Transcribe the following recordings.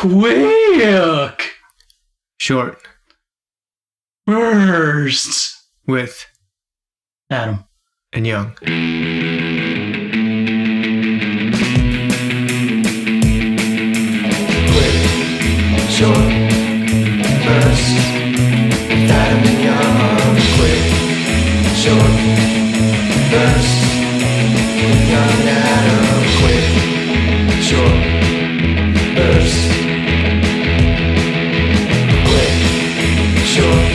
Quick! Short. Bursts. With. Adam. And young. Short burst, Adam and young, quick, short burst, young Adam, quick, short burst, quick, short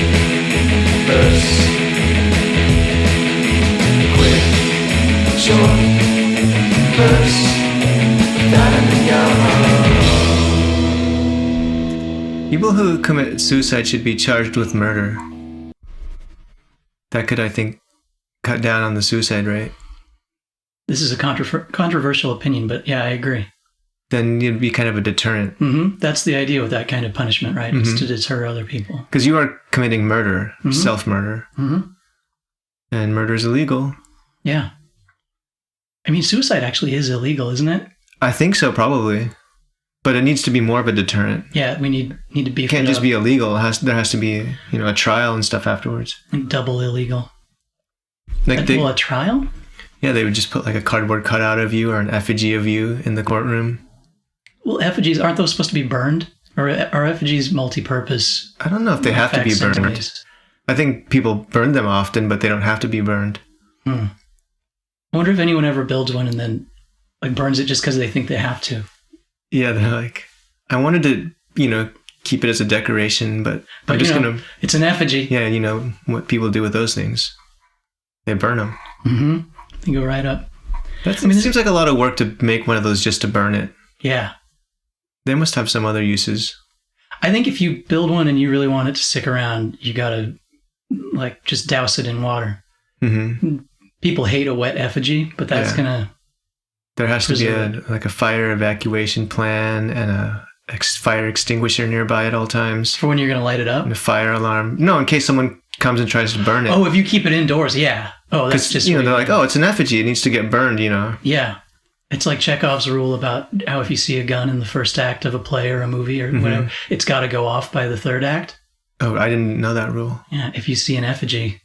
burst, quick, short burst, Adam and young. People who commit suicide should be charged with murder. That could, I think, cut down on the suicide rate. This is a controversial opinion, but yeah, I agree. Then you'd be kind of a deterrent. Mm-hmm. That's the idea with that kind of punishment, right? It's to deter other people. Because you are committing murder, self-murder. Mm-hmm. And murder is illegal. Yeah. I mean, suicide actually is illegal, isn't it? I think so, probably. But it needs to be more of a deterrent. Yeah, we need to beef it up. It can't just be illegal. There has to be, a trial and stuff afterwards. And double illegal. Like a trial? Yeah, they would just put like a cardboard cutout of you or an effigy of you in the courtroom. Well, effigies, aren't those supposed to be burned? Or are effigies multi-purpose? I don't know if they have to be burned. I think people burn them often, but they don't have to be burned. I wonder if anyone ever builds one and then burns it just because they think they have to. Yeah, they're like, I wanted to, keep it as a decoration, but I'm just going to... It's an effigy. Yeah, what people do with those things. They burn them. Mm-hmm. They go right up. It seems like a lot of work to make one of those just to burn it. Yeah. They must have some other uses. I think if you build one and you really want it to stick around, you got to, just douse it in water. Mm-hmm. People hate a wet effigy, but that's going to... There has to be a fire evacuation plan and a fire extinguisher nearby at all times. For when you're going to light it up? And a fire alarm. No, in case someone comes and tries to burn it. Oh, if you keep it indoors, yeah. Oh, that's just... they're like, oh, it's an effigy. It needs to get burned, Yeah. It's like Chekhov's rule about how if you see a gun in the first act of a play or a movie or whatever, it's got to go off by the third act. Oh, I didn't know that rule. Yeah, if you see an effigy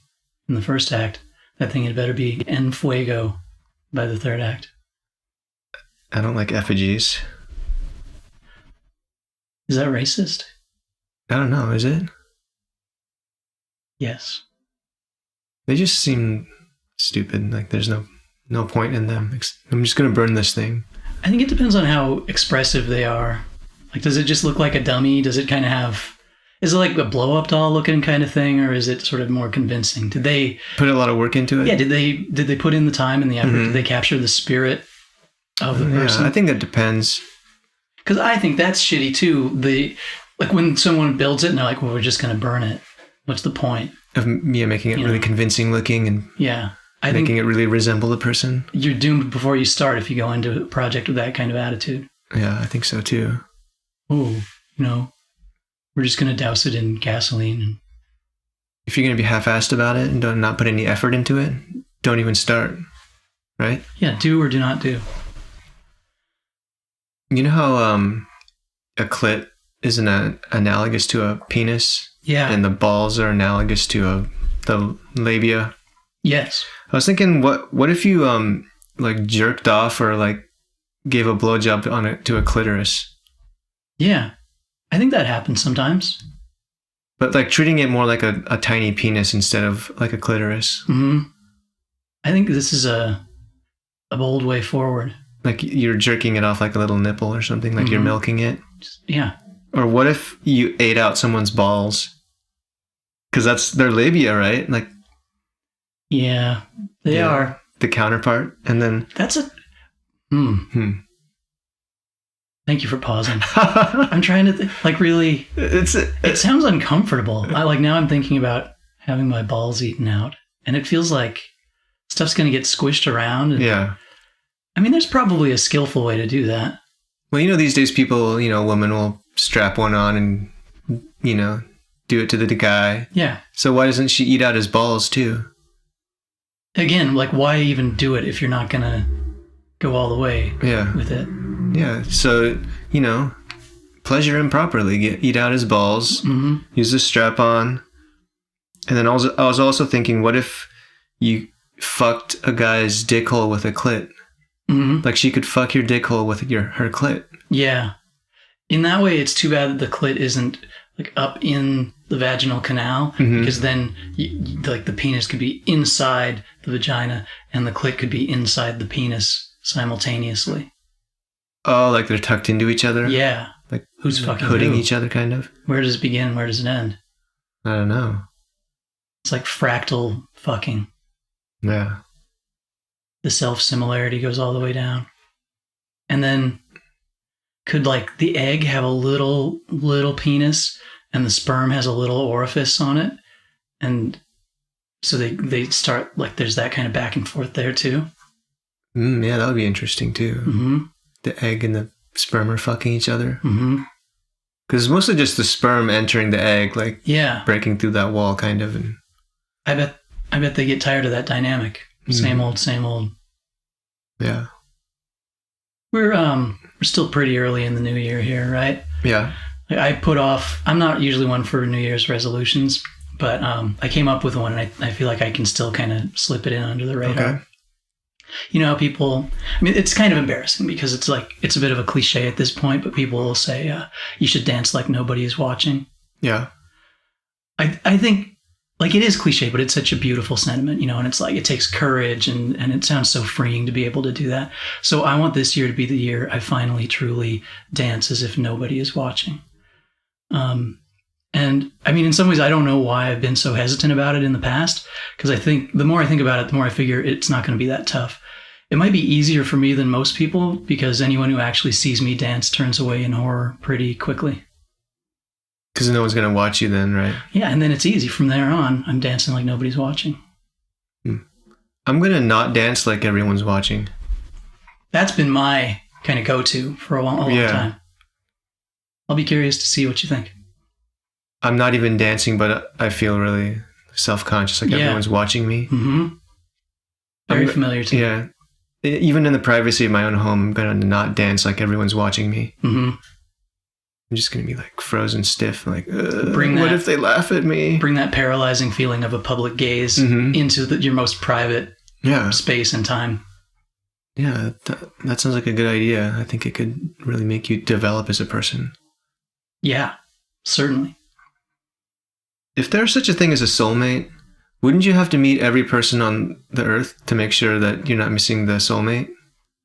in the first act, that thing had better be en fuego by the third act. I don't like effigies. Is that racist? I don't know. Is it? Yes. They just seem stupid. Like there's no point in them. I'm just going to burn this thing. I think it depends on how expressive they are. Does it just look like a dummy? Does it kind of have... Is it like a blow-up doll looking kind of thing, or is it sort of more convincing? Did they... Put a lot of work into it? Yeah, did they put in the time and the effort? Did they capture the spirit of the person? I think that depends. Because I think that's shitty too. When someone builds it and they're like, well, we're just going to burn it. What's the point? Of making it really convincing looking and making it really resemble the person. You're doomed before you start if you go into a project with that kind of attitude. Yeah, I think so too. Oh, we're just going to douse it in gasoline. And if you're going to be half-assed about it and not put any effort into it, don't even start, right? Yeah, do or do not do. You know how a clit is analogous to a penis? Yeah. And the balls are analogous to the labia? Yes. I was thinking, what if you jerked off or gave a blowjob to a clitoris? Yeah. I think that happens sometimes. But treating it more like a tiny penis instead of like a clitoris. Mm-hmm. I think this is a bold way forward. Like you're jerking it off like a little nipple or something, like you're milking it. Yeah. Or what if you ate out someone's balls? Because that's their labia, right? Yeah, they are. The counterpart. And then... That's a... Thank you for pausing. I'm trying to think, really... It sounds uncomfortable. Now I'm thinking about having my balls eaten out. And it feels like stuff's going to get squished around. And, I mean, there's probably a skillful way to do that. Well, these days people, women will strap one on and, do it to the guy. Yeah. So why doesn't she eat out his balls too? Again, why even do it if you're not going to go all the way with it? Yeah. So, pleasure him properly. Eat out his balls, use the strap on. And then I was also thinking, what if you fucked a guy's dick hole with a clit? Like she could fuck your dick hole with her clit. Yeah. In that way, it's too bad that the clit isn't like up in the vaginal canal, because then like the penis could be inside the vagina and the clit could be inside the penis simultaneously. Oh, like they're tucked into each other? Yeah. Like who's fucking hooding who? each other, kind of? Where does it begin? Where does it end? I don't know. It's like fractal fucking. Yeah. The self-similarity goes all the way down. And then could like the egg have a little penis and the sperm has a little orifice on it? And so they start like there's that kind of back and forth there too. Yeah, that would be interesting too. The egg and the sperm are fucking each other. Because it's mostly just the sperm entering the egg, like breaking through that wall, kind of. And I bet they get tired of that dynamic. Same old. Yeah. We're still pretty early in the new year here, right? Yeah. I'm not usually one for New Year's resolutions, but I came up with one, and I feel like I can still kind of slip it in under the radar. Okay. You know, it's kind of embarrassing because it's a bit of a cliche at this point, but people will say, you should dance like nobody is watching. Yeah. I think, like, it is cliche, but it's such a beautiful sentiment, you know, and it's like, it takes courage and it sounds so freeing to be able to do that. So I want this year to be the year I finally truly dance as if nobody is watching. And I mean, in some ways, I don't know why I've been so hesitant about it in the past, because I think the more I think about it, the more I figure it's not going to be that tough. It might be easier for me than most people because anyone who actually sees me dance turns away in horror pretty quickly. Because no one's going to watch you then, right? Yeah, and then it's easy. From there on, I'm dancing like nobody's watching. I'm going to not dance like everyone's watching. That's been my kind of go-to for a long time. I'll be curious to see what you think. I'm not even dancing, but I feel really self-conscious, like everyone's watching me. Very familiar to me. Yeah. Even in the privacy of my own home, I'm going to not dance like everyone's watching me. I'm just going to be like frozen stiff, like, what if they laugh at me? Bring that paralyzing feeling of a public gaze into your most private space and time. Yeah, that sounds like a good idea. I think it could really make you develop as a person. Yeah, certainly. If there's such a thing as a soulmate, wouldn't you have to meet every person on the earth to make sure that you're not missing the soulmate?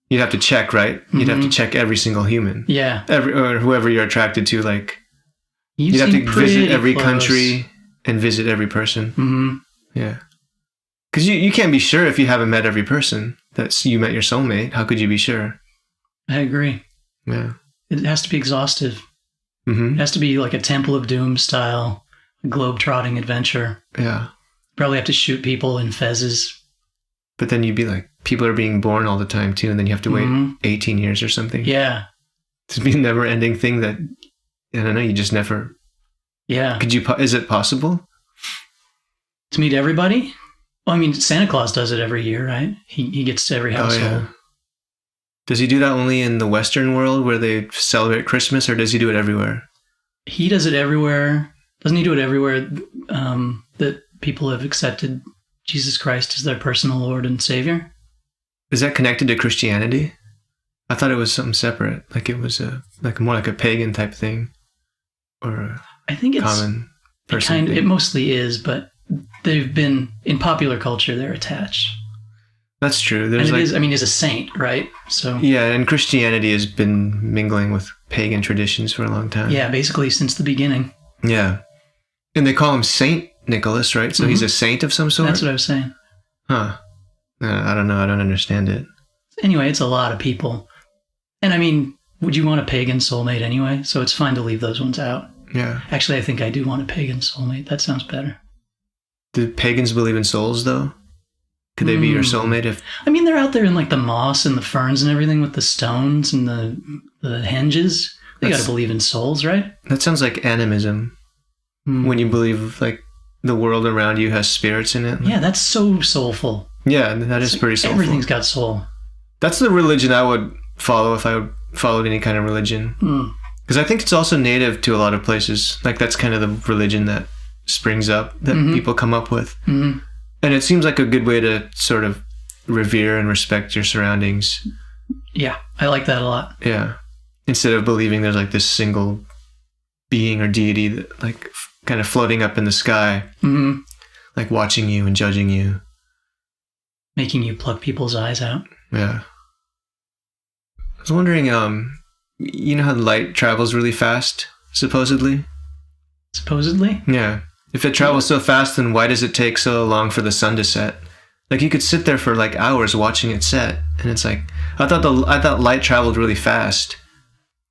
You'd have to check, right? You'd have to check every single human. Yeah. Or whoever you're attracted to, like, you'd have to visit every country and visit every person. Yeah. Because you can't be sure if you haven't met every person that you met your soulmate. How could you be sure? I agree. Yeah. It has to be exhaustive. It has to be like a Temple of Doom style globe-trotting adventure. Yeah. Probably have to shoot people in fezzes. But then you'd be like, people are being born all the time too, and then you have to wait 18 years or something. Yeah. To be a never-ending thing that, I don't know, you just never... Yeah. Is it possible? To meet everybody? Well, I mean, Santa Claus does it every year, right? He gets to every household. Oh, yeah. Does he do that only in the Western world where they celebrate Christmas, or does he do it everywhere? He does it everywhere. Doesn't he do it everywhere that people have accepted Jesus Christ as their personal Lord and Savior? Is that connected to Christianity? I thought it was something separate. Like it was more like a pagan type thing, or I think it's common person. It mostly is, but they've been in popular culture. They're attached. That's true. And it is. I mean, he's a saint, right? So yeah, and Christianity has been mingling with pagan traditions for a long time. Yeah, basically since the beginning. Yeah, and they call him Saint Nicholas, right? So he's a saint of some sort. That's what I was saying. Huh. I don't know. I don't understand it. Anyway, it's a lot of people. And I mean, would you want a pagan soulmate anyway? So it's fine to leave those ones out. Yeah. Actually, I think I do want a pagan soulmate. That sounds better. Do pagans believe in souls, though? Could they be your soulmate if... I mean, they're out there in like the moss and the ferns and everything with the stones and the henges. They got to believe in souls, right? That sounds like animism. When you believe like the world around you has spirits in it. Yeah, that's so soulful. Yeah, that is pretty soulful. Everything's got soul. That's the religion I would follow if I followed any kind of religion. Because I think it's also native to a lot of places. Like that's kind of the religion that springs up that people come up with. And it seems like a good way to sort of revere and respect your surroundings. Yeah, I like that a lot. Yeah. Instead of believing there's like this single being or deity that like kind of floating up in the sky, like watching you and judging you. Making you pluck people's eyes out. Yeah. I was wondering, you know how light travels really fast, supposedly? Supposedly? Yeah. If it travels so fast, then why does it take so long for the sun to set? Like you could sit there for like hours watching it set, and it's like I thought light traveled really fast,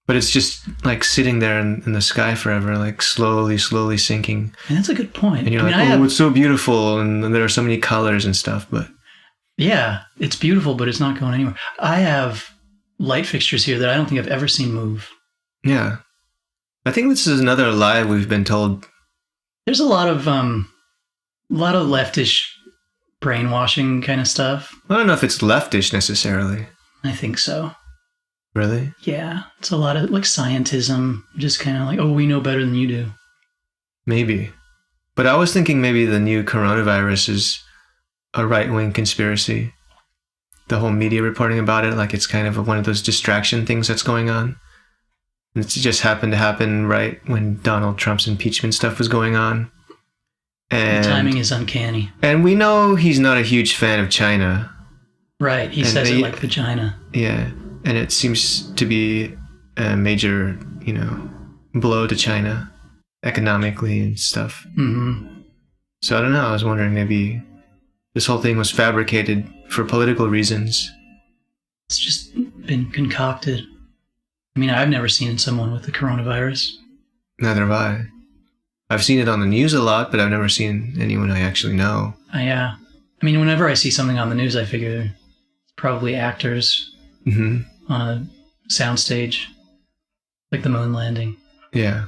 but it's just like sitting there in the sky forever, like slowly sinking. And that's a good point. And you're it's so beautiful, and there are so many colors and stuff. But yeah, it's beautiful, but it's not going anywhere. I have light fixtures here that I don't think I've ever seen move. Yeah, I think this is another lie we've been told. There's a lot of leftish brainwashing kind of stuff. I don't know if it's leftish necessarily. I think so. Really? Yeah, it's a lot of like scientism, just kind of like, oh, we know better than you do. Maybe, but I was thinking maybe the new coronavirus is a right-wing conspiracy. The whole media reporting about it, like it's kind of one of those distraction things that's going on. It just happened to happen right when Donald Trump's impeachment stuff was going on. And the timing is uncanny. And we know he's not a huge fan of China. Right, he says it like vagina. Yeah, and it seems to be a major, blow to China economically and stuff. So I don't know, I was wondering maybe this whole thing was fabricated for political reasons. It's just been concocted. I mean, I've never seen someone with the coronavirus. Neither have I. I've seen it on the news a lot, but I've never seen anyone I actually know. Yeah. I mean, whenever I see something on the news, I figure it's probably actors on a soundstage, like the moon landing. Yeah,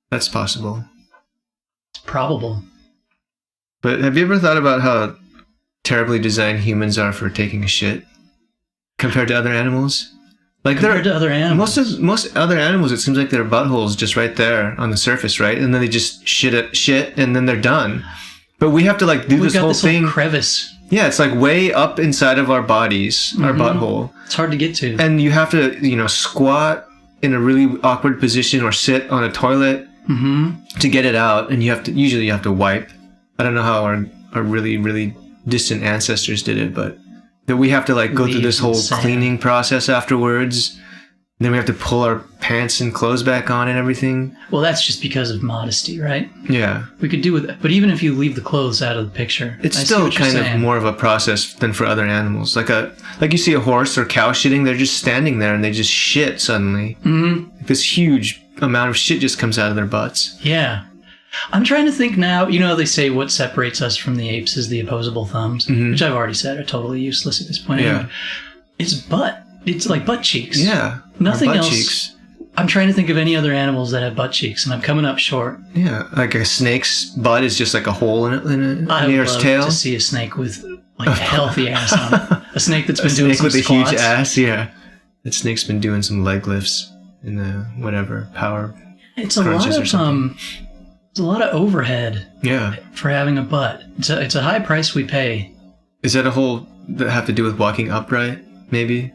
that's possible. It's probable. But have you ever thought about how terribly designed humans are for taking a shit compared to other animals? Like compared to other animals. Most other animals, it seems like their butthole's just right there on the surface, right? And then they just shit and then they're done. But we have to like do this whole thing. Whole crevice. Yeah, it's like way up inside of our bodies, our butthole. It's hard to get to. And you have to, squat in a really awkward position or sit on a toilet to get it out. And usually you have to wipe. I don't know how our really, really distant ancestors did it, but that we have to like go through this whole cleaning process afterwards. And then we have to pull our pants and clothes back on and everything. Well, that's just because of modesty, right? Yeah. We could do with it. But even if you leave the clothes out of the picture, it's still kind of more of a process than for other animals. Like you see a horse or cow shitting, they're just standing there and they just shit suddenly. This huge amount of shit just comes out of their butts. Yeah. I'm trying to think now, they say what separates us from the apes is the opposable thumbs, which I've already said are totally useless at this point. Yeah. Anyway. It's butt. It's like butt cheeks. Yeah. Nothing butt else. Cheeks. I'm trying to think of any other animals that have butt cheeks, and I'm coming up short. Yeah, like a snake's butt is just like a hole in it near its tail. I would love to see a snake with like a healthy ass on it. A snake that's been doing some squats. A snake with a huge ass, yeah. That snake's been doing some leg lifts in the whatever power. It's a lot of it's a lot of overhead. Yeah. For having a butt. It's a high price we pay. Is that a whole that have to do with walking upright? Maybe.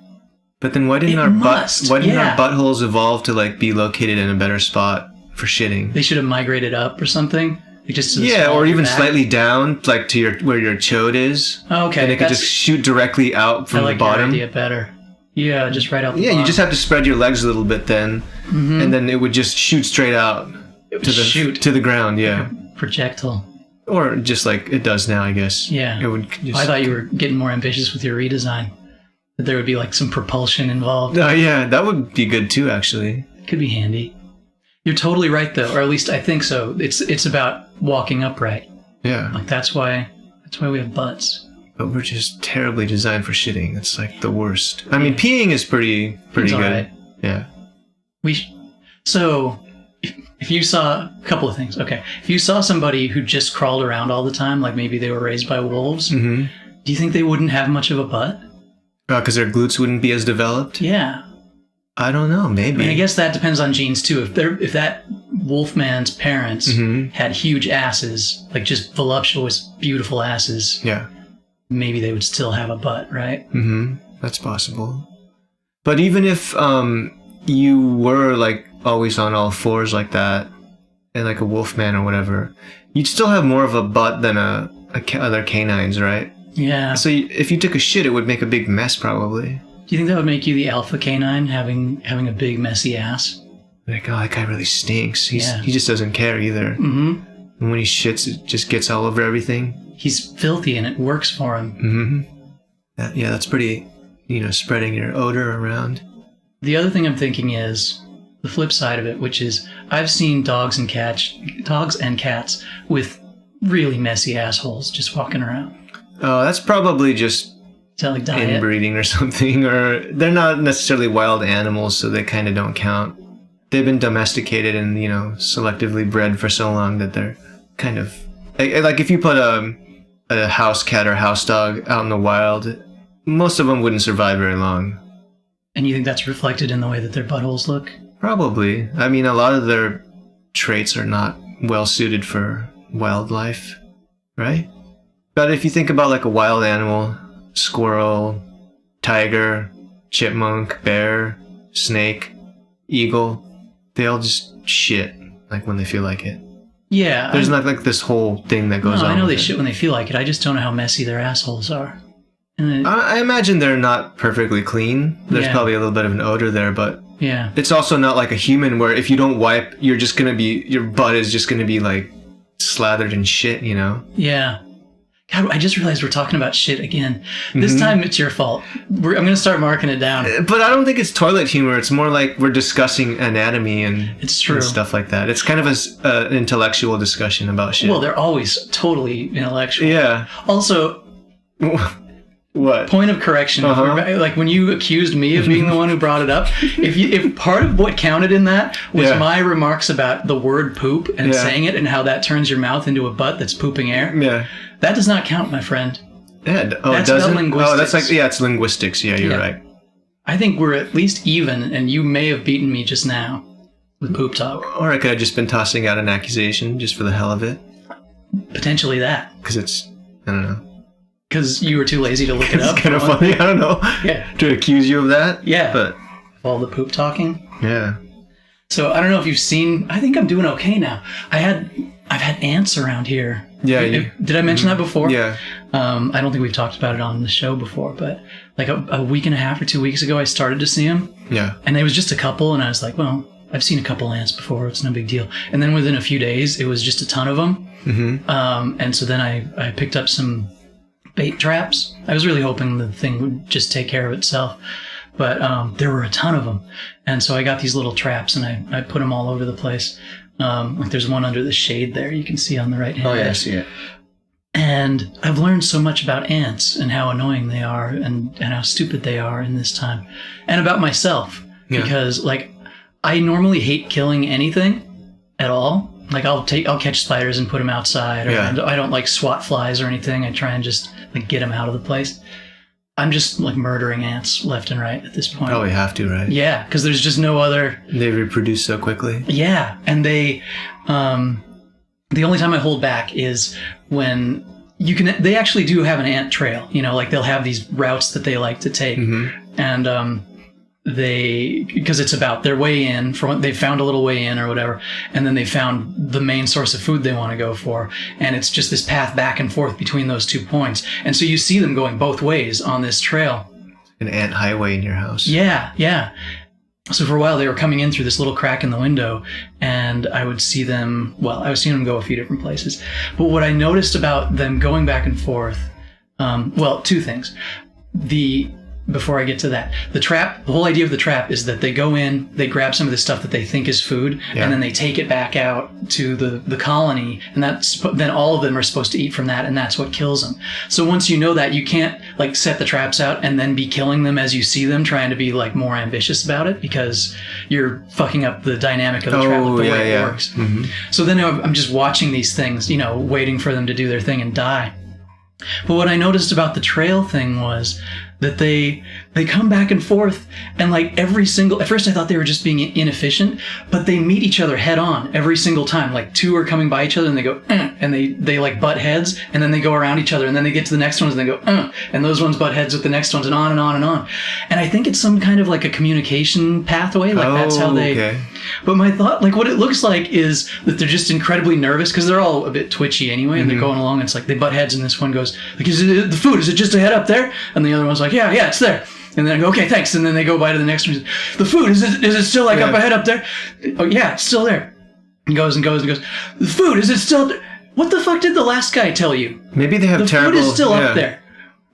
But then why didn't our buttholes evolve to like be located in a better spot for shitting? They should have migrated up or something. Like just to the or even slightly down, like to where your chode is. Oh, okay. And it could just shoot directly out from the bottom. I like your idea better. Yeah, just right out the bottom. Yeah, you just have to spread your legs a little bit then, and then it would just shoot straight out to the ground. Yeah, like a projectile. Or just like it does now, I guess. Yeah. It would. I thought you were getting more ambitious with your redesign. That there would be like some propulsion involved. Oh yeah, that would be good too, actually. Could be handy. You're totally right though, or at least I think so. It's about walking upright. Yeah. Like that's why we have butts. But we're just terribly designed for shitting. It's like the worst. I mean, peeing is pretty good. Right. Yeah. So if you saw a couple of things, okay. If you saw somebody who just crawled around all the time, like maybe they were raised by wolves, do you think they wouldn't have much of a butt? Because their glutes wouldn't be as developed? Yeah. I don't know. Maybe. I mean, I guess that depends on genes too. If that wolfman's parents had huge asses, like just voluptuous, beautiful asses, maybe they would still have a butt, right? That's possible. But even if you were like always on all fours like that, and like a wolfman or whatever, you'd still have more of a butt than other canines, right? Yeah. So if you took a shit, it would make a big mess, probably. Do you think that would make you the alpha canine, having a big messy ass? Like, oh, that guy really stinks. He just doesn't care either. And when he shits, it just gets all over everything. He's filthy, and it works for him. That's pretty, spreading your odor around. The other thing I'm thinking is the flip side of it, which is I've seen dogs and cats with really messy assholes just walking around. Oh, that's probably just like diet? Inbreeding or something, or they're not necessarily wild animals, so they kind of don't count. They've been domesticated and, selectively bred for so long that they're kind of... Like if you put a house cat or house dog out in the wild, most of them wouldn't survive very long. And you think that's reflected in the way that their buttholes look? Probably. I mean, a lot of their traits are not well suited for wildlife, right? But if you think about like a wild animal, squirrel, tiger, chipmunk, bear, snake, eagle, they all just shit like when they feel like it. Yeah. There's not like this whole thing that goes on. I know they shit when they feel like it. I just don't know how messy their assholes are. I imagine they're not perfectly clean. There's probably a little bit of an odor there, but it's also not like a human where if you don't wipe, your butt is just going to be like slathered in shit, Yeah. God, I just realized we're talking about shit again. This time it's your fault. I'm going to start marking it down. But I don't think it's toilet humor. It's more like we're discussing anatomy and stuff like that. It's kind of an intellectual discussion about shit. Well, they're always totally intellectual. Yeah. Also... What? Point of correction. Like when you accused me of being the one who brought it up, if part of what counted in that was my remarks about the word poop and saying it and how that turns your mouth into a butt that's pooping air, that does not count, my friend. Yeah. That's about linguistics. Oh, that's like it's linguistics. Yeah, you're right. I think we're at least even, and you may have beaten me just now with poop talk. Or I could have just been tossing out an accusation just for the hell of it. Potentially that. Because it's, I don't know. Because you were too lazy to look it up. It's kind of funny. I don't know. Yeah. To accuse you of that. Yeah. But all the poop talking. Yeah. So I don't know if you've seen. I think I'm doing okay now. I've had ants around here. Yeah. Did I mention that before? Yeah. I don't think we've talked about it on the show before, but like a week and a half or 2 weeks ago, I started to see them. Yeah. And it was just a couple, and I was like, well, I've seen a couple ants before. It's no big deal. And then within a few days, it was just a ton of them. And so then I picked up some bait traps. I was really hoping the thing would just take care of itself, but there were a ton of them, and so I got these little traps and I put them all over the place. Like there's one under the shade there you can see on the right hand. Oh yeah, I see it. And I've learned so much about ants and how annoying they are and how stupid they are in this time, and about myself, because like I normally hate killing anything at all. Like I'll catch spiders and put them outside, or I don't like swat flies or anything. I try and just like get them out of the place. I'm just like murdering ants left and right at this point. Probably have to, right? Yeah, because there's just no other. They reproduce so quickly. Yeah, and they, the only time I hold back is when they actually do have an ant trail. Like they'll have these routes that they like to take, and because it's about their way in, they found a little way in or whatever, and then they found the main source of food they want to go for, and it's just this path back and forth between those 2 points, and so you see them going both ways on this trail. An ant highway in your house. Yeah. So for a while they were coming in through this little crack in the window, and I would see them. Well, I was seeing them go a few different places, but what I noticed about them going back and forth, two things. Before I get to that, the whole idea of the trap is that they go in, they grab some of the stuff that they think is food, and then they take it back out to the colony, and then all of them are supposed to eat from that, and that's what kills them. So once you know that, you can't like set the traps out and then be killing them as you see them, trying to be like more ambitious about it, because you're fucking up the dynamic of the trap with the way it works. So then I'm just watching these things, waiting for them to do their thing and die. But what I noticed about the trail thing was that they come back and forth, and like at first I thought they were just being inefficient, but they meet each other head on every single time. Like two are coming by each other and they go and they like butt heads, and then they go around each other, and then they get to the next ones and they go and those ones butt heads with the next ones, and on and on and on. And I think it's some kind of like a communication pathway, like that's how they okay. But my thought, like what it looks like is that they're just incredibly nervous because they're all a bit twitchy anyway, and they're going along, and it's like they butt heads, and this one goes like, is it the food, is it just ahead up there? And the other one's like, yeah, it's there. And then I go, okay, thanks. And then they go by to the next one. The food, is it still like up ahead up there? Oh yeah, it's still there. And goes and goes and goes. The food, is it still there? What the fuck did the last guy tell you? Maybe they have terrible... The food is still up there.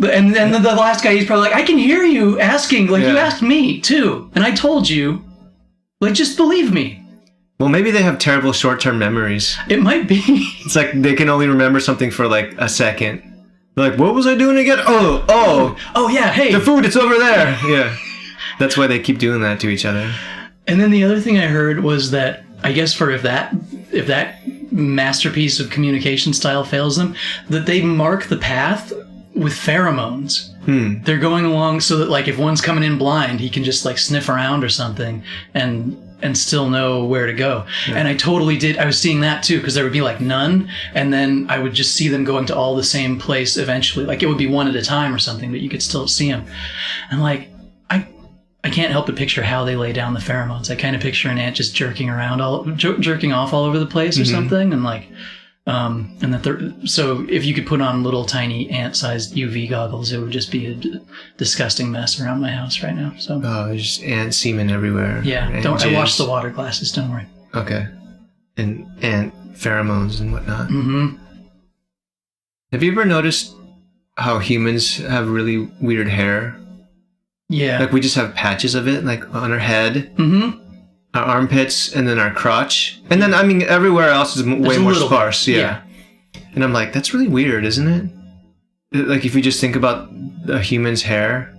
And then the last guy, he's probably like, I can hear you asking, like you asked me too. And I told you, like, just believe me. Well, maybe they have terrible short-term memories. It might be. It's like they can only remember something for like a second. They're like, what was I doing again? Oh yeah, hey. The food, it's over there. Yeah. That's why they keep doing that to each other. And then the other thing I heard was that, I guess for if that masterpiece of communication style fails them, that they mark the path with pheromones. They're going along so that like if one's coming in blind, he can just like sniff around or something and still know where to go. Yeah. And I was seeing that too, because there would be like none, and then I would just see them going to all the same place eventually. Like it would be one at a time or something, but you could still see them. And like, I can't help but picture how they lay down the pheromones. I kind of picture an ant just jerking off all over the place or something, and like, so if you could put on little tiny ant-sized UV goggles, it would just be a disgusting mess around my house right now. So there's just ant semen everywhere. Yeah, I wash the water glasses. Don't worry. Okay, and ant pheromones and whatnot. Have you ever noticed how humans have really weird hair? Yeah, like we just have patches of it, like on our head. Our armpits, and then our crotch. And then, I mean, everywhere else is way more sparse. Yeah. And I'm like, that's really weird, isn't it? Like, if you just think about a human's hair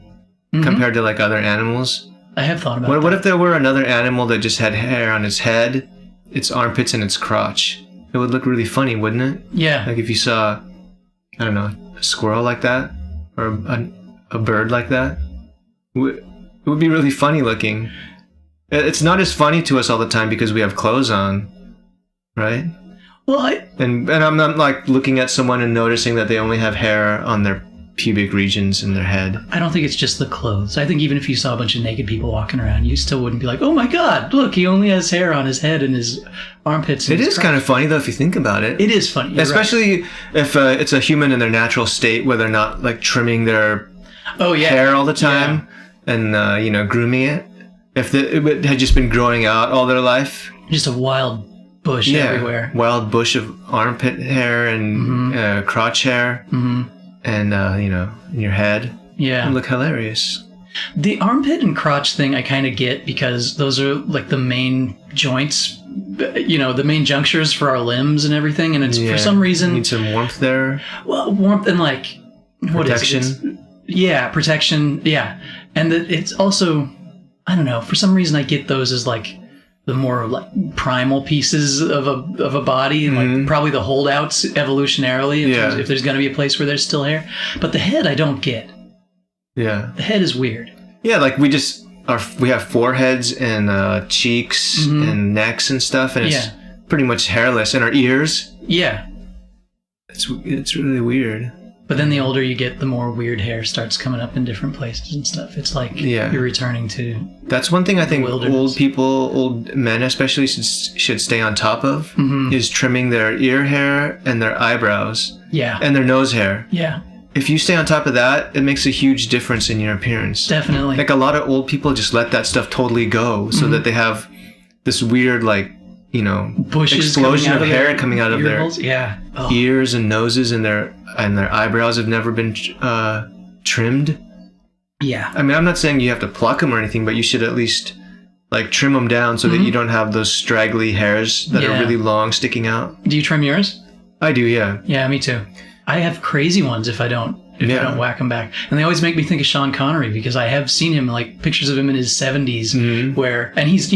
compared to, like, other animals. I have thought about that. What if there were another animal that just had hair on its head, its armpits, and its crotch? It would look really funny, wouldn't it? Yeah. Like, if you saw, I don't know, a squirrel like that, or a bird like that. It would be really funny looking. It's not as funny to us all the time because we have clothes on, right? Well, and I'm not like looking at someone and noticing that they only have hair on their pubic regions in their head. I don't think it's just the clothes. I think even if you saw a bunch of naked people walking around, you still wouldn't be like, oh my God, look, he only has hair on his head and his armpits. And it is kind of funny though if you think about it. It is funny, especially right. If it's a human in their natural state where they're not like trimming their hair all the time and grooming it. If it had just been growing out all their life. Just a wild bush everywhere. Wild bush of armpit hair and crotch hair. And, in your head. Yeah. It would look hilarious. The armpit and crotch thing I kind of get because those are like the main joints, the main junctures for our limbs and everything. And it's for some reason... You need some warmth there. Well, warmth and like... Protection. What is it? Protection. Yeah. And it's also... I don't know. For some reason, I get those as like the more like primal pieces of a body, and like probably the holdouts evolutionarily. If there's going to be a place where there's still hair, but the head I don't get. Yeah, the head is weird. Yeah, like we have foreheads and cheeks and necks and stuff, and it's pretty much hairless. And our ears. Yeah, it's really weird. But then the older you get, the more weird hair starts coming up in different places and stuff. It's like you're returning to... That's one thing I think old men especially should stay on top of, is trimming their ear hair and their eyebrows. Yeah. And their nose hair. Yeah. If you stay on top of that, it makes a huge difference in your appearance. Definitely. Like a lot of old people just let that stuff totally go so that they have this weird like... bushes explosion of hair coming out of their ears and noses, and their eyebrows have never been trimmed. Yeah. I mean, I'm not saying you have to pluck them or anything, but you should at least like trim them down so that you don't have those straggly hairs that are really long sticking out. Do you trim yours? I do, yeah. Yeah, me too. I have crazy ones if I don't if I don't whack him back. And they always make me think of Sean Connery, because I have seen him, like pictures of him in his 70s, and he's,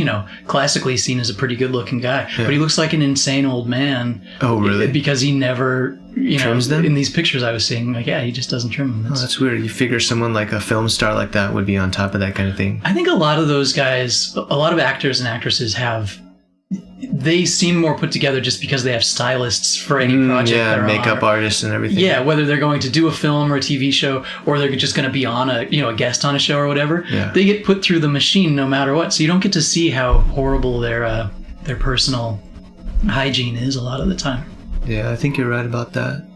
classically seen as a pretty good looking guy, but he looks like an insane old man. Oh, really? Because he never, trims them? In these pictures I was seeing, like, he just doesn't trim them. That's weird. You figure someone like a film star like that would be on top of that kind of thing. I think a lot of those guys, a lot of actors and actresses they seem more put together just because they have stylists for any project. Yeah, makeup artists and everything. Yeah, whether they're going to do a film or a TV show, or they're just going to be on a guest on a show or whatever. Yeah. They get put through the machine no matter what, so you don't get to see how horrible their personal hygiene is a lot of the time. Yeah, I think you're right about that.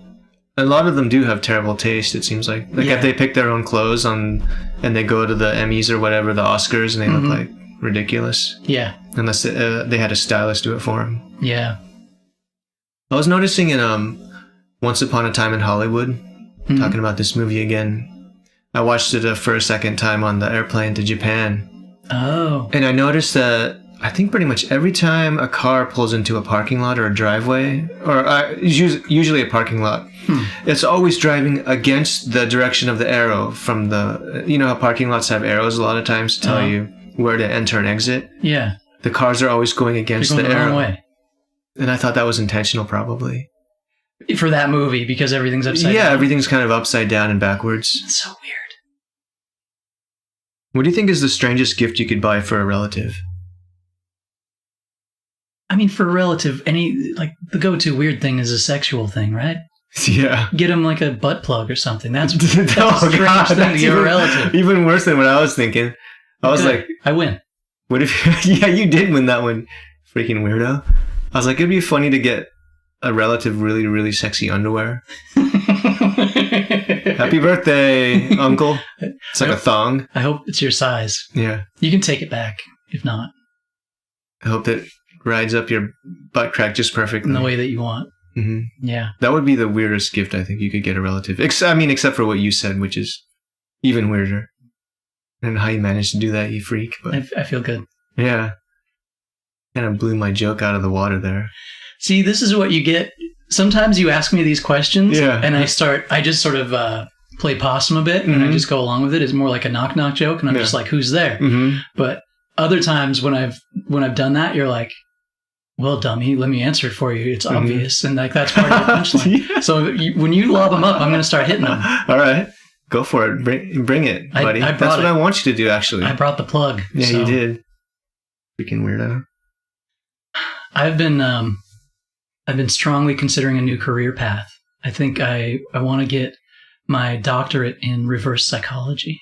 A lot of them do have terrible taste, it seems like. Like if they pick their own clothes and they go to the Emmys or whatever, the Oscars, and they look like ridiculous. Yeah. Unless they had a stylist do it for them. Yeah. I was noticing in Once Upon a Time in Hollywood, talking about this movie again, I watched it for a second time on the airplane to Japan. Oh. And I noticed that I think pretty much every time a car pulls into a parking lot or a driveway, or usually a parking lot, it's always driving against the direction of the arrow from the... You know how parking lots have arrows a lot of times to tell you where to enter and exit? Yeah. The cars are always going against the arrow. Wrong way. And I thought that was intentional, probably. For that movie, because everything's upside down? Yeah, everything's kind of upside down and backwards. It's so weird. What do you think is the strangest gift you could buy for a relative? I mean, for a relative, the go-to weird thing is a sexual thing, right? Yeah. Get them like a butt plug or something. That's a strange thing to give a relative. Even worse than what I was thinking. I was like... I win. What if... Yeah, you did win that one. Freaking weirdo. I was like, it'd be funny to get a relative really, really sexy underwear. Happy birthday, uncle. It's like a thong. I hope it's your size. Yeah. You can take it back, if not. I hope it rides up your butt crack just perfectly. In the way that you want. Mm-hmm. Yeah. That would be the weirdest gift I think you could get a relative. Except for what you said, which is even weirder. I don't know how you managed to do that, you freak. But I feel good. Yeah. Kind of blew my joke out of the water there. See, this is what you get. Sometimes you ask me these questions, and I just sort of play possum a bit, and I just go along with it. It's more like a knock-knock joke, and I'm just like, who's there? Mm-hmm. But other times when I've done that, you're like, well, dummy, let me answer it for you. It's obvious, and like that's part of the punchline. Yeah. So when you lob them up, I'm going to start hitting them. All right. Go for it. Bring it, buddy. That's what I want you to do, actually. I brought the plug. Yeah, you did. Freaking weirdo. I've been strongly considering a new career path. I think I want to get my doctorate in reverse psychology.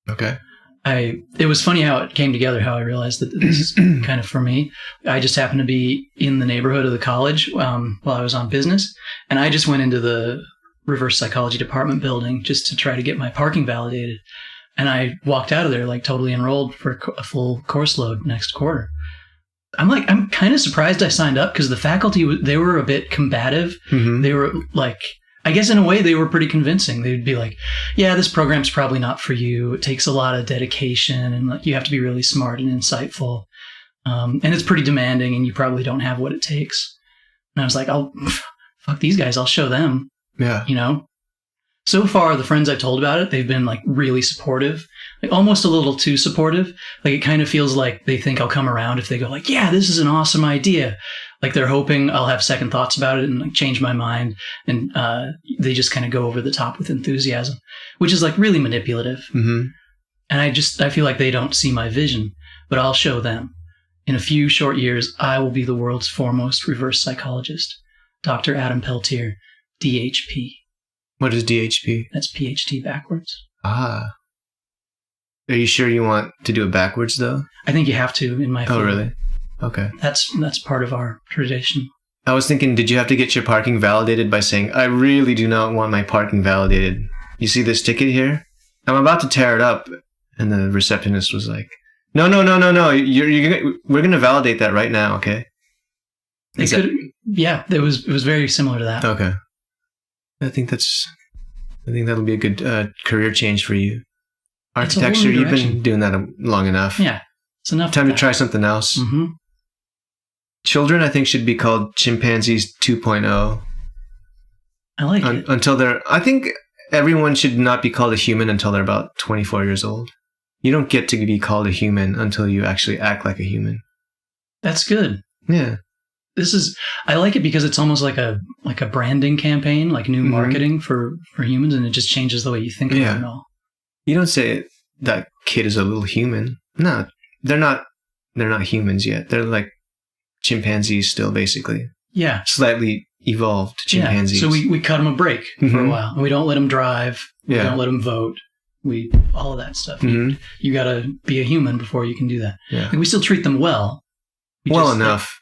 Okay. It was funny how it came together, how I realized that this is kind of for me. I just happened to be in the neighborhood of the college while I was on business, and I just went into the reverse psychology department building just to try to get my parking validated. And I walked out of there like totally enrolled for a full course load next quarter. I'm kind of surprised I signed up because the faculty, they were a bit combative. Mm-hmm. They were like, I guess in a way they were pretty convincing. They'd be like, yeah, this program's probably not for you. It takes a lot of dedication and like you have to be really smart and insightful. And it's pretty demanding and you probably don't have what it takes. And I was like, fuck these guys. I'll show them. Yeah. You know? So far, the friends I've told about it, they've been like really supportive, like almost a little too supportive. Like it kind of feels like they think I'll come around if they go like, yeah, this is an awesome idea. Like they're hoping I'll have second thoughts about it and like change my mind. And they just kind of go over the top with enthusiasm, which is like really manipulative. Mm-hmm. And I feel like they don't see my vision, but I'll show them. In a few short years, I will be the world's foremost reverse psychologist. Dr. Adam Peltier, DHP. What is DHP? That's PhD backwards. Ah. Are you sure you want to do it backwards, though? I think you have to in my field. Oh, really? Okay. That's part of our tradition. I was thinking, did you have to get your parking validated by saying, I really do not want my parking validated. You see this ticket here? I'm about to tear it up. And the receptionist was like, no. We're going to validate that right now, okay? Yeah, it was very similar to that. Okay. I think that'll be a good career change for you. Architecture, you've been doing that long enough. Yeah, it's enough. Time to try something else. Mm-hmm. Children, I think, should be called Chimpanzees 2.0. I like it. Until they're, I think everyone should not be called a human until they're about 24 years old. You don't get to be called a human until you actually act like a human. That's good. Yeah. I like it because it's almost like a branding campaign, like new marketing for humans, and it just changes the way you think about it all. You don't say that kid is a little human. No, they're not humans yet. They're like chimpanzees still, basically. Yeah. Slightly evolved chimpanzees. Yeah. So we cut them a break for a while. And we don't let them drive. We don't let them vote. All of that stuff. You got to be a human before you can do that. Yeah. Like, we still treat them well. Well enough.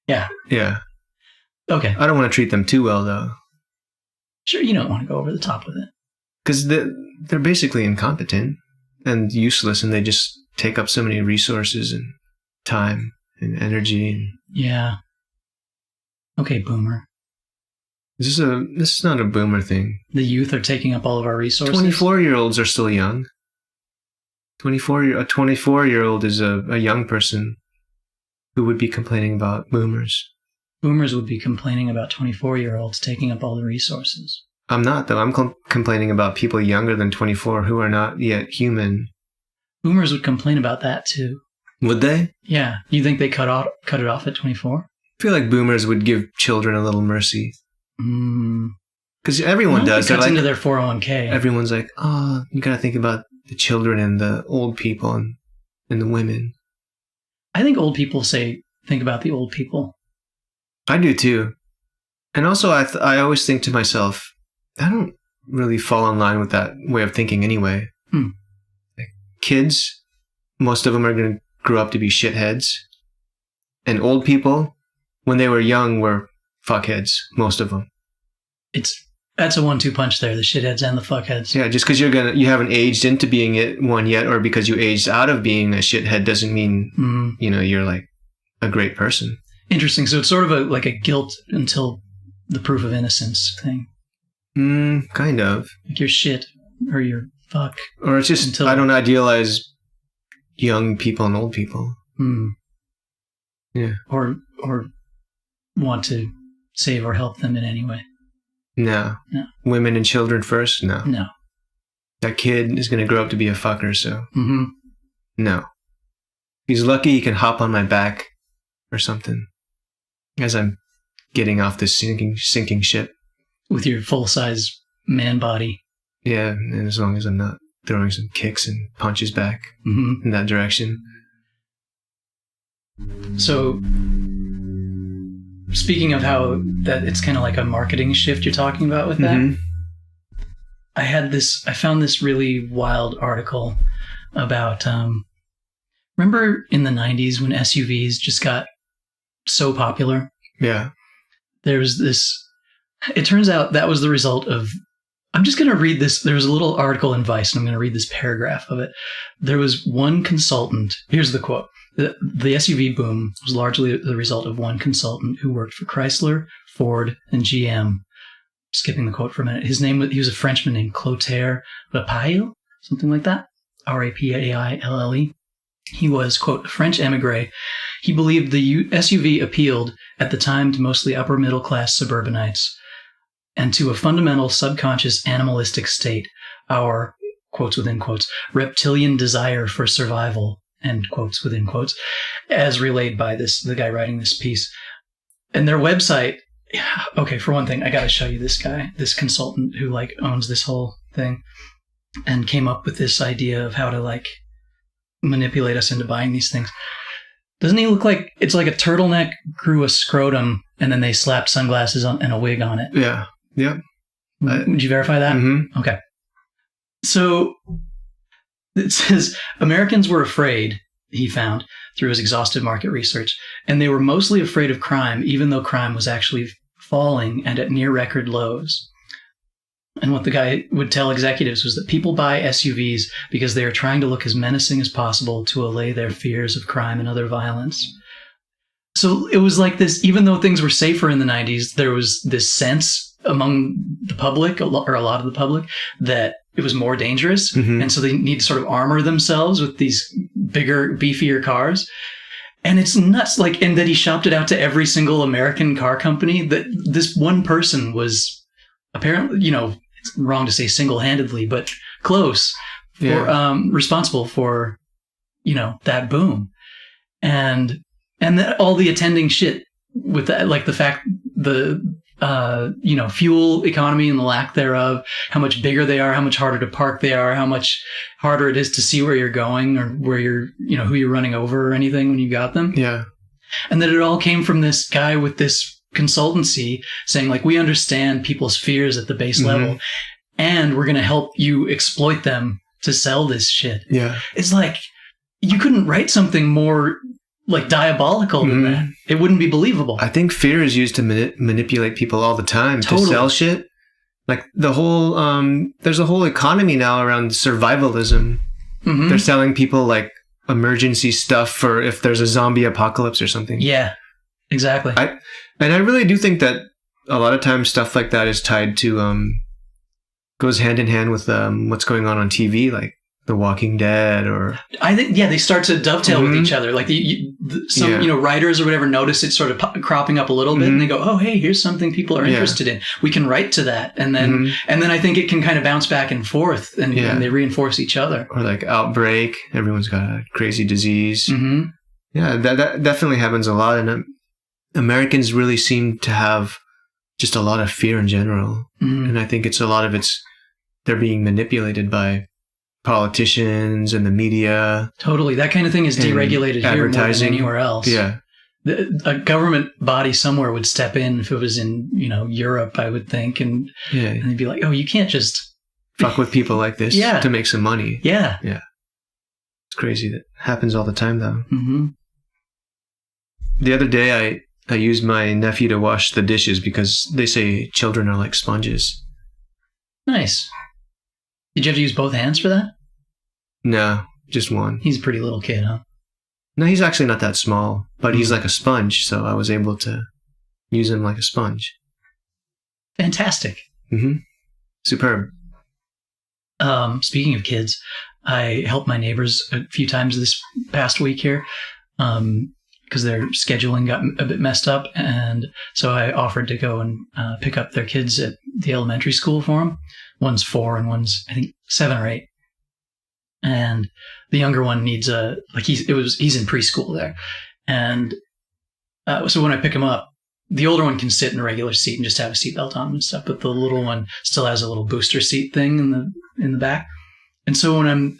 Yeah. Yeah. Okay. I don't want to treat them too well, though. Sure, you don't want to go over the top with it. Because they're basically incompetent and useless, and they just take up so many resources and time and energy. Yeah. Okay, boomer. This is not a boomer thing. The youth are taking up all of our resources. 24-year-olds are still young. A 24-year-old is a young person who would be complaining about boomers. Boomers would be complaining about 24-year-olds taking up all the resources. I'm not, though. I'm complaining about people younger than 24 who are not yet human. Boomers would complain about that, too. Would they? Yeah. You think they cut it off at 24? I feel like boomers would give children a little mercy. Because everyone does. It cuts into their 401k. Everyone's like, oh, you got to think about the children and the old people and the women. I think old people think about the old people. I do too. And also, I always think to myself, I don't really fall in line with that way of thinking anyway. Like, kids, most of them are going to grow up to be shitheads. And old people, when they were young, were fuckheads, most of them. That's a 1-2 punch there, the shitheads and the fuckheads. Yeah, just because you haven't aged into being one yet, or because you aged out of being a shithead doesn't mean, you're like a great person. Interesting. So it's sort of like a guilt until the proof of innocence thing. Kind of. Like you're shit or you're fuck. Or it's just, I don't idealize young people and old people. Yeah. Or want to save or help them in any way. No. Women and children first? No. That kid is going to grow up to be a fucker, so. No. He's lucky he can hop on my back or something as I'm getting off this sinking ship. With your full-size man body. Yeah, and as long as I'm not throwing some kicks and punches back in that direction. So, speaking of how that it's kind of like a marketing shift you're talking about with that, I found this really wild article about, remember in the 90s when SUVs just got so popular? Yeah. There was this, it turns out that was the result of, I'm just going to read this. There was a little article in Vice, and I'm going to read this paragraph of it. There was one consultant. Here's the quote. The SUV boom was largely the result of one consultant who worked for Chrysler, Ford, and GM. Skipping the quote for a minute. He was a Frenchman named Clotaire Rapaille, something like that. Rapaille. He was, quote, a French émigré. He believed the SUV appealed at the time to mostly upper middle class suburbanites and to a fundamental subconscious animalistic state, our, quotes within quotes, reptilian desire for survival, end quotes within quotes, as relayed by the guy writing this piece. And their website, okay, for one thing, I got to show you this guy, this consultant who like owns this whole thing and came up with this idea of how to like manipulate us into buying these things. Doesn't he look like it's like a turtleneck grew a scrotum and then they slapped sunglasses on and a wig on it? Yeah. Yep. Would you verify that? Okay. So it says Americans were afraid, he found through his exhaustive market research, and they were mostly afraid of crime, even though crime was actually falling and at near record lows. And what the guy would tell executives was that people buy SUVs because they are trying to look as menacing as possible to allay their fears of crime and other violence. So it was like this, even though things were safer in the 90s, there was this sense among the public, or a lot of the public, that it was more dangerous. And so they need to sort of armor themselves with these bigger, beefier cars. And it's nuts. Like, and that he shopped it out to every single American car company, that this one person was apparently, it's wrong to say single-handedly, but close, responsible for, that boom. And all the attending shit with that, like the fact, fuel economy and the lack thereof, how much bigger they are, how much harder to park they are, how much harder it is to see where you're going or where you're, who you're running over or anything when you got them. Yeah. And that it all came from this guy with this consultancy saying, like, we understand people's fears at the base level and we're going to help you exploit them to sell this shit. Yeah. It's like, you couldn't write something more like diabolical than that. It wouldn't be believable. I think fear is used to manipulate people all the time to sell shit. Like the whole, there's a whole economy now around survivalism. They're selling people like emergency stuff for if there's a zombie apocalypse or something. Yeah, exactly. And I really do think that a lot of times stuff like that is tied to, goes hand in hand with what's going on TV, like The Walking Dead, or I think they start to dovetail with each other. Like some writers or whatever notice it sort of cropping up a little bit, and they go, "Oh, hey, here's something people are interested in. We can write to that." And then I think it can kind of bounce back and forth, and they reinforce each other. Or like Outbreak, everyone's got a crazy disease. Yeah, that definitely happens a lot, and Americans really seem to have just a lot of fear in general, and I think they're being manipulated by politicians and the media. Totally. That kind of thing is deregulated here more than anywhere else. Yeah. A government body somewhere would step in if it was in, Europe, I would think. And they'd be like, oh, you can't just fuck with people like this to make some money. Yeah. Yeah. It's crazy. That happens all the time, though. The other day, I used my nephew to wash the dishes because they say children are like sponges. Nice. Did you have to use both hands for that? No, just one. He's a pretty little kid, huh? No, he's actually not that small, but he's like a sponge, so I was able to use him like a sponge. Fantastic. Superb. Speaking of kids, I helped my neighbors a few times this past week here because their scheduling got a bit messed up, and so I offered to go and pick up their kids at the elementary school for them. One's 4 and one's, I think, 7 or 8. And the younger one needs he's in preschool there. And so when I pick him up, the older one can sit in a regular seat and just have a seatbelt on and stuff, but the little one still has a little booster seat thing in the back. And so when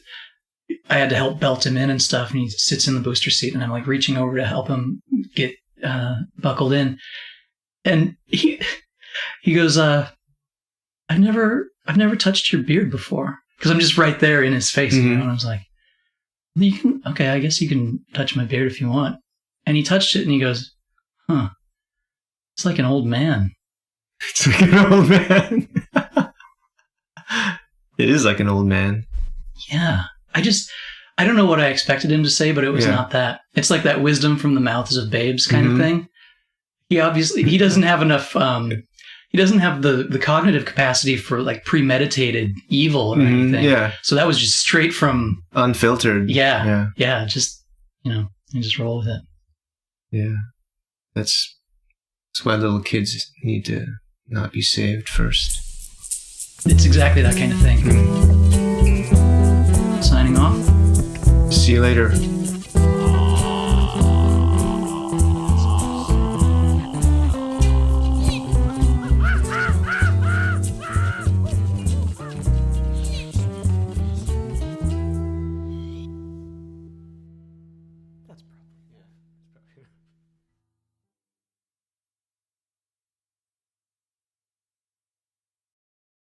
I had to help belt him in and stuff, and he sits in the booster seat, and I'm like reaching over to help him get buckled in. And he goes, I've never touched your beard before, because I'm just right there in his face, and I was like, I guess you can touch my beard if you want. And he touched it, and he goes, huh, it's like an old man. It's like an old man. It is like an old man. Yeah. I don't know what I expected him to say, but it was not that. It's like that wisdom from the mouths of babes kind of thing. He doesn't have enough, he doesn't have the cognitive capacity for like premeditated evil or anything. Yeah. So that was just straight from unfiltered. Yeah. Just, you just roll with it. Yeah. That's why little kids need to not be saved first. It's exactly that kind of thing. Signing off. See you later.